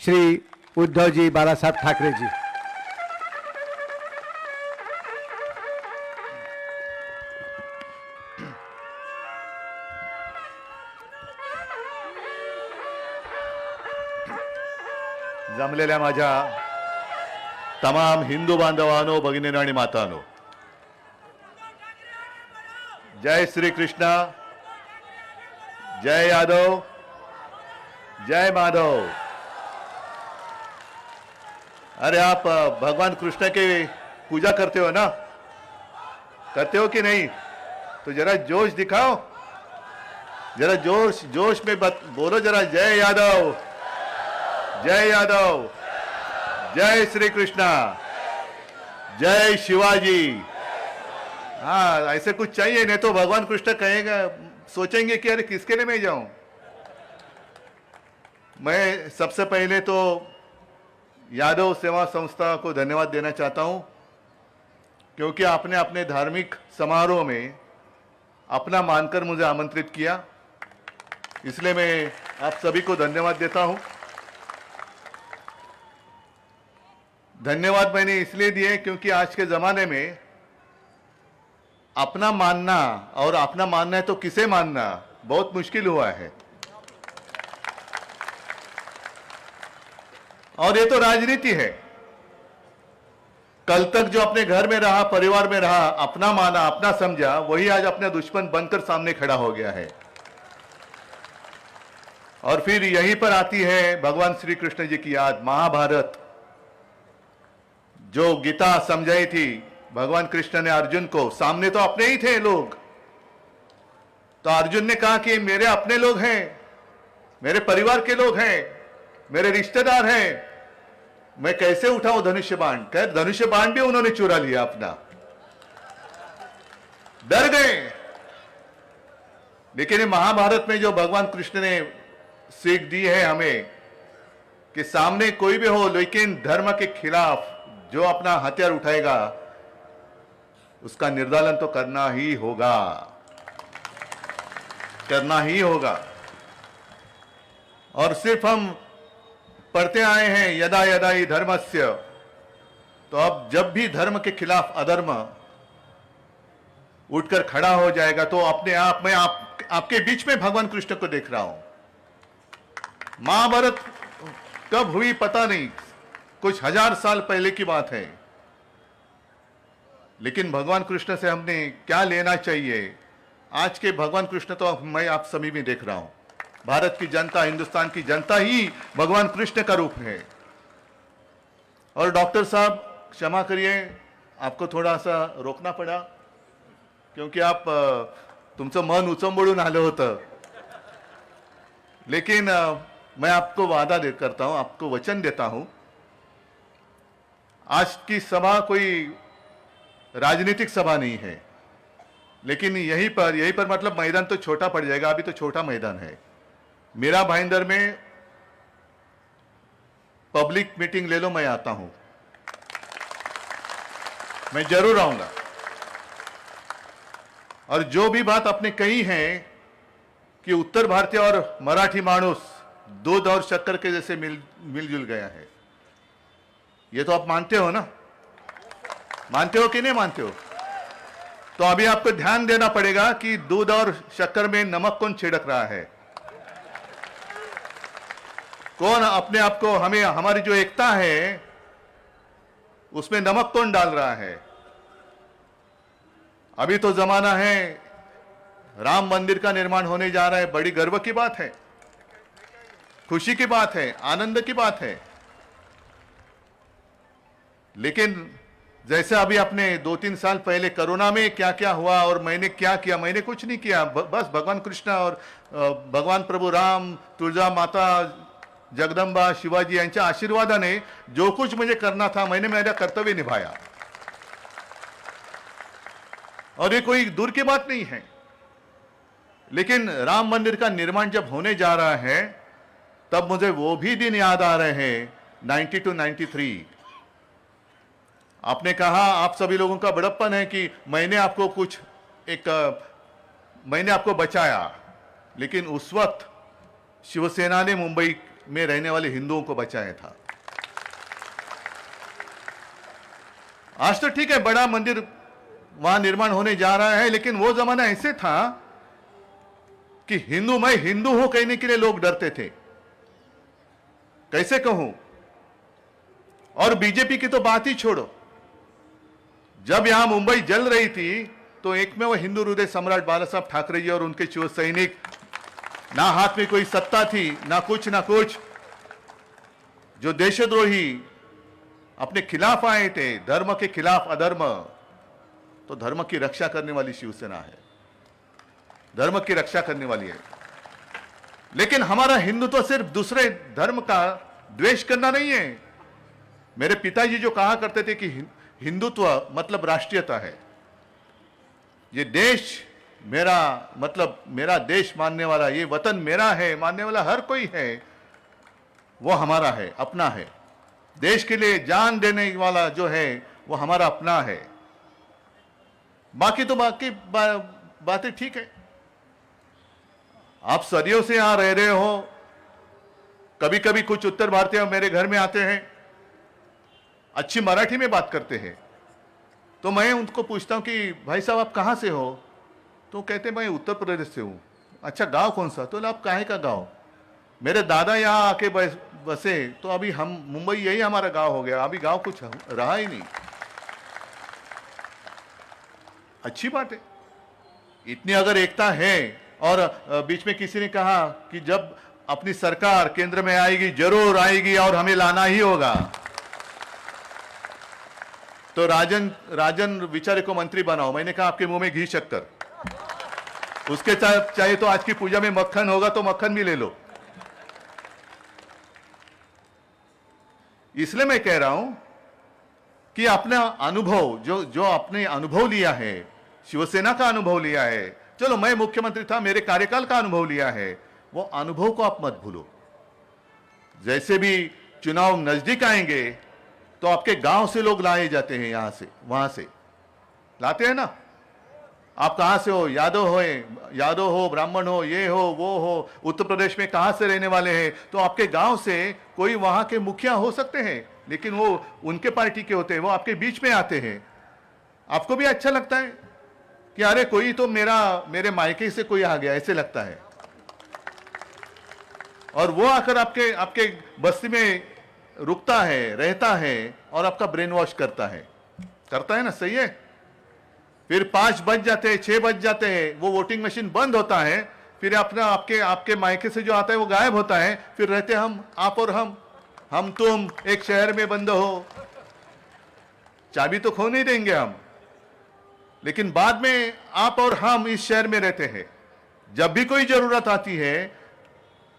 श्री उद्धवजी बाळासाहेब ठाकरेजी। जमलेल्या माझ्या तमाम हिंदू बांधवांनो, भगिनींनो आणि मातांनो, जय श्री कृष्णा, जय यादव, जय माधव। अरे आप भगवान कृष्ण की पूजा करते हो ना? करते हो कि नहीं? तो जरा जोश दिखाओ, जरा जोश जोश में बोलो जरा, जय यादव, जय यादव, जय श्री कृष्णा, जय शिवाजी। हाँ, ऐसे कुछ चाहिए, नहीं तो भगवान कृष्ण कहेगा, सोचेंगे कि अरे किसके लिए मैं जाऊं। मैं सबसे पहले तो यादव सेवा संस्था को धन्यवाद देना चाहता हूं, क्योंकि आपने अपने धार्मिक समारोह में अपना मानकर मुझे आमंत्रित किया, इसलिए मैं आप सभी को धन्यवाद देता हूं। धन्यवाद मैंने इसलिए दिए क्योंकि आज के जमाने में अपना मानना, और अपना मानना है तो किसे मानना, बहुत मुश्किल हुआ है। और ये तो राजनीति है। कल तक जो अपने घर में रहा, परिवार में रहा, अपना माना, अपना समझा, वही आज अपना दुश्मन बनकर सामने खड़ा हो गया है। और फिर यहीं पर आती है भगवान श्री कृष्ण जी की याद। महाभारत, जो गीता समझाई थी भगवान कृष्ण ने अर्जुन को, सामने तो अपने ही थे लोग, तो अर्जुन ने कहा कि मेरे अपने लोग हैं, मेरे परिवार के लोग हैं, मेरे रिश्तेदार हैं, मैं कैसे उठाऊं धनुष्य बाण। खैर धनुष्य बाण भी उन्होंने चुरा लिया अपना, डर गए। लेकिन महाभारत में जो भगवान कृष्ण ने सीख दी है हमें कि सामने कोई भी हो, लेकिन धर्म के खिलाफ जो अपना हथियार उठाएगा उसका निर्दालन तो करना ही होगा, करना ही होगा। और सिर्फ हम पढ़ते आए हैं यदा यदा ही धर्मस्य, तो अब जब भी धर्म के खिलाफ अधर्म उठकर खड़ा हो जाएगा तो अपने आप में आपके बीच में भगवान कृष्ण को देख रहा हूं। महाभारत कब हुई पता नहीं, कुछ हजार साल पहले की बात है, लेकिन भगवान कृष्ण से हमने क्या लेना चाहिए। आज के भगवान कृष्ण तो मैं आप सभी में देख रहा हूं। भारत की जनता, हिंदुस्तान की जनता ही भगवान कृष्ण का रूप है। और डॉक्टर साहब क्षमा करिए, आपको थोड़ा सा रोकना पड़ा, क्योंकि आप तुमचं मन उचंबळून आलं होतं। लेकिन मैं आपको वादा करता हूं, आपको वचन देता हूं, आज की सभा कोई राजनीतिक सभा नहीं है, लेकिन यहीं पर मतलब मैदान तो छोटा पड़ जाएगा, अभी तो छोटा मैदान है। मेरा भाईंदर में पब्लिक मीटिंग ले लो, मैं आता हूं, मैं जरूर आऊंगा। और जो भी बात आपने कही है कि उत्तर भारतीय और मराठी मानुस दूध और शक्कर के जैसे मिलजुल गया है, ये तो आप मानते हो ना? मानते हो कि नहीं मानते हो? तो अभी आपको ध्यान देना पड़ेगा कि दूध और शक्कर में नमक कौन छिड़क रहा है, कौन अपने आप को, हमें, हमारी जो एकता है उसमें नमक कौन डाल रहा है। अभी तो जमाना है, राम मंदिर का निर्माण होने जा रहा है, बड़ी गर्व की बात है, खुशी की बात है, आनंद की बात है। लेकिन जैसे अभी आपने 2-3 साल पहले कोरोना में क्या क्या हुआ और मैंने क्या किया, मैंने कुछ नहीं किया, बस भगवान कृष्ण और भगवान प्रभु राम, तुळजा माता, जगदंबा, शिवाजी यांच्या आशीर्वादाने जो कुछ मुझे करना था मैंने मेरा कर्तव्य निभाया। और ये कोई दूर की बात नहीं है। लेकिन राम मंदिर का निर्माण जब होने जा रहा है तब मुझे वो भी दिन याद आ रहे हैं, 92-93। आपने कहा, आप सभी लोगों का बड़प्पन है कि मैंने आपको बचाया, लेकिन उस वक्त शिवसेना ने मुंबई में रहने वाले हिंदुओं को बचाया था। आज तो ठीक है, बड़ा मंदिर वहां निर्माण होने जा रहा है, लेकिन वो जमाना ऐसे था कि हिंदू, मैं हिंदू हूं कहने के लिए लोग डरते थे। कैसे कहूं? और बीजेपी की तो बात ही छोड़ो, जब यहां मुंबई जल रही थी तो एक में वो हिंदू हृदय सम्राट बाला साहब ठाकरे जी और उनके शिव सैनिक, ना हाथ में कोई सत्ता थी, ना कुछ, जो देशद्रोही अपने खिलाफ आए थे, धर्म के खिलाफ अधर्म, तो धर्म की रक्षा करने वाली शिवसेना है, धर्म की रक्षा करने वाली है। लेकिन हमारा हिंदुत्व सिर्फ दूसरे धर्म का द्वेष करना नहीं है। मेरे पिताजी जो कहा करते थे कि हिंदुत्व मतलब राष्ट्रीयता है। ये देश मेरा, मतलब मेरा देश मानने वाला, ये वतन मेरा है मानने वाला हर कोई है, वो हमारा है, अपना है। देश के लिए जान देने वाला जो है वो हमारा अपना है। बाकी तो बातें ठीक है। आप सदियों से यहां रह रहे हो, कभी कभी कुछ उत्तर भारतीय मेरे घर में आते हैं, अच्छी मराठी में बात करते हैं, तो मैं उनको पूछता हूं कि भाई साहब आप कहां से हो? तो कहते मैं उत्तर प्रदेश से हूं। अच्छा, गांव कौन सा? तो आप काहे का गांव? मेरे दादा यहां आके बसे, तो अभी हम मुंबई यही हमारा गांव हो गया, अभी गांव कुछ रहा ही नहीं। अच्छी बात है, इतनी अगर एकता है। और बीच में किसी ने कहा कि जब अपनी सरकार केंद्र में आएगी, जरूर आएगी और हमें लाना ही होगा, तो राजन विचारे को मंत्री बनाओ। मैंने कहा आपके मुंह में घी शक्कर, उसके चाहिए तो आज की पूजा में मक्खन होगा तो मक्खन भी ले लो। इसलिए मैं कह रहा हूं कि अपना अनुभव, जो अपने अनुभव लिया है, शिवसेना का अनुभव लिया है, चलो मैं मुख्यमंत्री था, मेरे कार्यकाल का अनुभव लिया है, वो अनुभव को आप मत भूलो। जैसे भी चुनाव नजदीक आएंगे तो आपके गांव से लोग लाए जाते हैं, यहां से वहां से लाते हैं ना। आप कहां से हो? यादव हो, ब्राह्मण हो, ये हो, वो हो, उत्तर प्रदेश में कहां से रहने वाले हैं, तो आपके गांव से कोई वहां के मुखिया हो सकते हैं, लेकिन वो उनके पार्टी के होते हैं, वो आपके बीच में आते हैं। आपको भी अच्छा लगता है कि अरे कोई तो मेरे मायके से कोई आ गया, ऐसे लगता है। और वो आकर आपके बस्ती में रुकता है, रहता है और आपका ब्रेन वॉश करता है ना, सही है। फिर 5 बज जाते हैं, 6 बज जाते हैं, वो वोटिंग मशीन बंद होता है, फिर आपके मायके से जो आता है वो गायब होता है। फिर रहते हम, आप और हम तुम एक शहर में बंद हो, चाबी तो खो नहीं देंगे हम, लेकिन बाद में आप और हम इस शहर में रहते हैं। जब भी कोई जरूरत आती है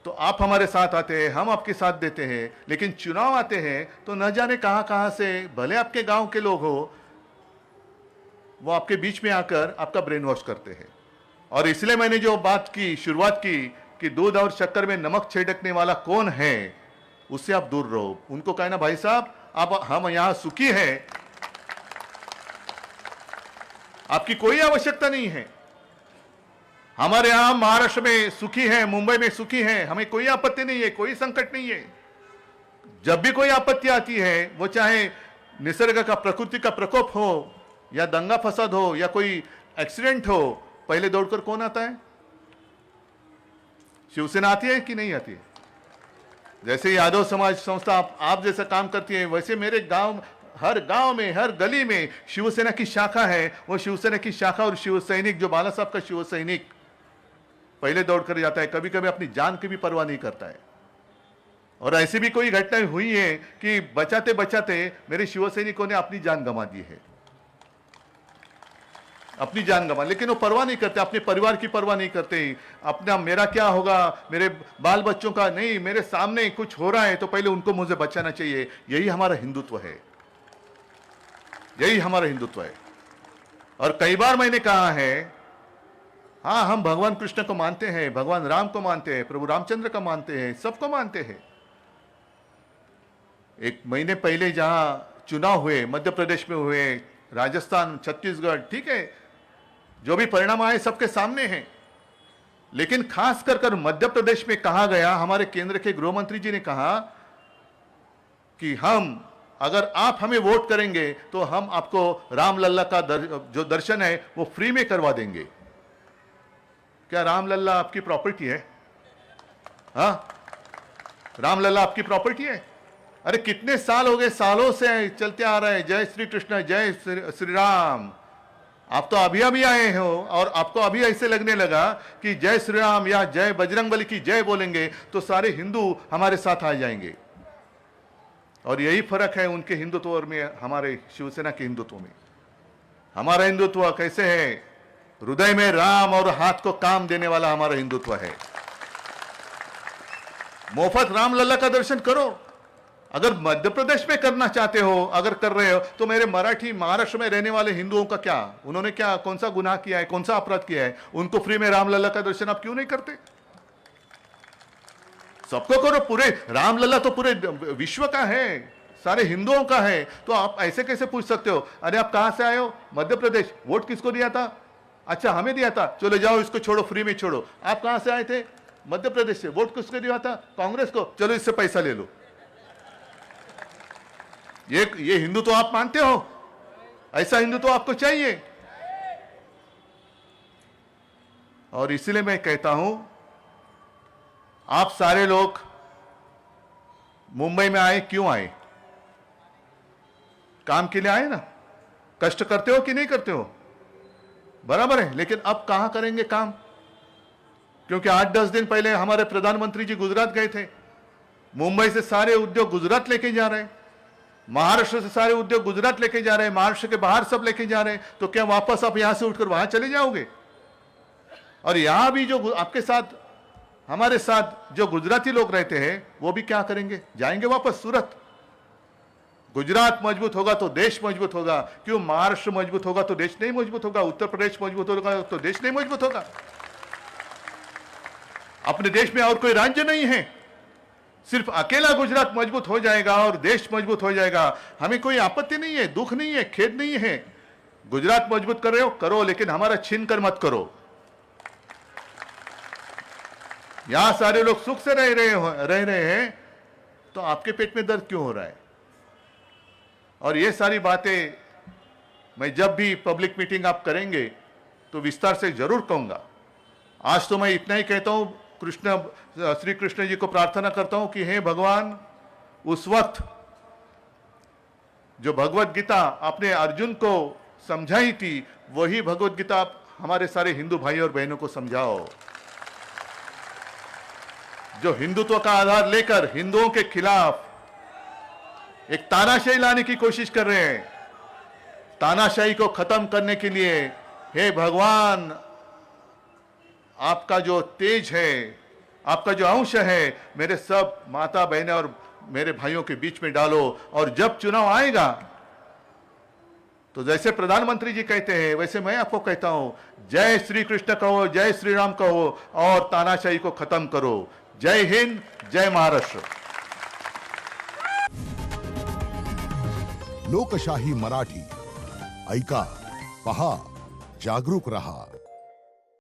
तो आप हमारे साथ आते हैं, हम आपके साथ देते हैं, लेकिन चुनाव आते हैं तो न जाने कहां से, भले आपके गांव के लोग हो, वो आपके बीच में आकर आपका ब्रेन वॉश करते हैं। और इसलिए मैंने जो बात की, शुरुआत की कि दूध और शक्कर में नमक छिड़कने वाला कौन है, उससे आप दूर रहो। उनको कहना भाई साहब हम यहां सुखी हैं, आपकी कोई आवश्यकता नहीं है। हमारे यहां महाराष्ट्र में सुखी है, मुंबई में सुखी है, हमें कोई आपत्ति नहीं है, कोई संकट नहीं है। जब भी कोई आपत्ति आती है, वो चाहे निसर्ग का, प्रकृति का प्रकोप हो, या दंगा फसाद हो, या कोई एक्सीडेंट हो, पहले दौड़कर कौन आता है? शिवसेना आती है कि नहीं आती है? जैसे यादव समाज संस्था आप जैसा काम करती है, वैसे मेरे हर गांव में, हर गली में शिवसेना की शाखा है। वो शिवसेना की शाखा और शिव सैनिक, जो बाला साहब का शिव सैनिक, पहले दौड़ कर जाता है, कभी कभी अपनी जान की भी परवाह नहीं करता है। और ऐसी भी कोई घटना हुई है कि बचाते बचाते मेरे शिव सैनिकों ने अपनी जान गंवा दी है, अपनी जान गंवा, लेकिन वो परवाह नहीं करते, अपने परिवार की परवाह नहीं करते। अपना मेरा क्या होगा, मेरे बाल बच्चों का नहीं, मेरे सामने कुछ हो रहा है तो पहले उनको मुझे बचाना चाहिए। यही हमारा हिंदुत्व है, यही हमारा हिंदुत्व है। और कई बार मैंने कहा है, हाँ हम भगवान कृष्ण को मानते हैं, भगवान राम को मानते हैं, प्रभु रामचंद्र को मानते हैं, सबको मानते हैं। एक महीने पहले जहां चुनाव हुए, मध्य प्रदेश में हुए, राजस्थान, छत्तीसगढ़, ठीक है, जो भी परिणाम आए सबके सामने हैं। लेकिन खास कर मध्य प्रदेश में कहा गया, हमारे केंद्र के गृह मंत्री जी ने कहा कि अगर आप हमें वोट करेंगे तो हम आपको रामलला का जो दर्शन है वो फ्री में करवा देंगे। क्या रामलला आपकी प्रॉपर्टी है? हाँ, रामलला आपकी प्रॉपर्टी है? अरे कितने साल हो गए, सालों से चलते आ रहे हैं, जय श्री कृष्ण, जय श्री राम। आप तो अभी अभी आए हो और आपको अभी ऐसे लगने लगा कि जय श्री राम या जय बजरंगबली की जय बोलेंगे तो सारे हिंदू हमारे साथ आ जाएंगे। और यही फर्क है उनके हिंदुत्व और में हमारे शिवसेना के हिंदुत्व में। हमारा हिंदुत्व कैसे है? हृदय में राम और हाथ को काम देने वाला हमारा हिंदुत्व है। मुफ्त रामलला का दर्शन करो। अगर मध्य प्रदेश में करना चाहते हो, अगर कर रहे हो, तो मेरे मराठी महाराष्ट्र में रहने वाले हिंदुओं का क्या? उन्होंने क्या कौन सा गुनाह किया है, कौन सा अपराध किया है? उनको फ्री में रामलला का दर्शन आप क्यों नहीं करते? सबको करो। पूरे रामलला तो पूरे विश्व का है, सारे हिंदुओं का है। तो आप ऐसे कैसे पूछ सकते हो? अरे आप कहां से आए हो? मध्य प्रदेश। वोट किसको दिया था? अच्छा, हमें दिया था, चलो जाओ इसको छोड़ो, फ्री में छोड़ो। आप कहां से आए थे? मध्य प्रदेश से। वोट किसको दिया था? कांग्रेस को। चलो इससे पैसा ले लो। ये हिंदू तो आप मानते हो? ऐसा हिंदू तो आपको चाहिए? और इसीलिए मैं कहता हूं, आप सारे लोग मुंबई में आए, क्यों आए? काम के लिए आए ना। कष्ट करते हो कि नहीं करते हो? बराबर है। लेकिन अब कहां करेंगे काम? क्योंकि 8-10 दिन पहले हमारे प्रधानमंत्री जी गुजरात गए थे। मुंबई से सारे उद्योग गुजरात लेके जा रहे हैं, महाराष्ट्र से सारे उद्योग गुजरात लेके जा रहे हैं, महाराष्ट्र के बाहर सब लेके जा रहे हैं। तो क्या वापस आप यहां से उठकर वहां चले जाओगे? और यहां भी जो आपके साथ, हमारे साथ जो गुजराती लोग रहते हैं, वो भी क्या करेंगे? जाएंगे वापस सूरत। गुजरात मजबूत होगा तो देश मजबूत होगा। क्यों? महाराष्ट्र मजबूत होगा तो देश नहीं मजबूत होगा, उत्तर प्रदेश मजबूत होगा तो देश नहीं मजबूत होगा। अपने देश में और कोई राज्य नहीं है, सिर्फ अकेला गुजरात मजबूत हो जाएगा और देश मजबूत हो जाएगा। हमें कोई आपत्ति नहीं है, दुख नहीं है, खेद नहीं है। गुजरात मजबूत कर रहे हो, करो, लेकिन हमारा छीन कर मत करो। यहां सारे लोग सुख से रह रहे हैं, तो आपके पेट में दर्द क्यों हो रहा है? और ये सारी बातें मैं जब भी पब्लिक मीटिंग आप करेंगे तो विस्तार से जरूर कहूंगा। आज तो मैं इतना ही कहता हूं, श्री कृष्ण जी को प्रार्थना करता हूं कि हे भगवान, उस वक्त जो भगवत गीता आपने अर्जुन को समझाई थी, वही भगवत गीता आप हमारे सारे हिंदू भाई और बहनों को समझाओ। जो हिंदुत्व का आधार लेकर हिंदुओं के खिलाफ एक तानाशाही लाने की कोशिश कर रहे हैं, तानाशाही को खत्म करने के लिए हे भगवान, आपका जो तेज है, आपका जो अंश है, मेरे सब माता बहनें और मेरे भाइयों के बीच में डालो। और जब चुनाव आएगा तो जैसे प्रधानमंत्री जी कहते हैं, वैसे मैं आपको कहता हूं, जय श्री कृष्ण कहो, जय श्री राम कहो और तानाशाही को खत्म करो। जय हिंद, जय महाराष्ट्र। लोकशाही मराठी ऐका, पहा, जागरूक रहा।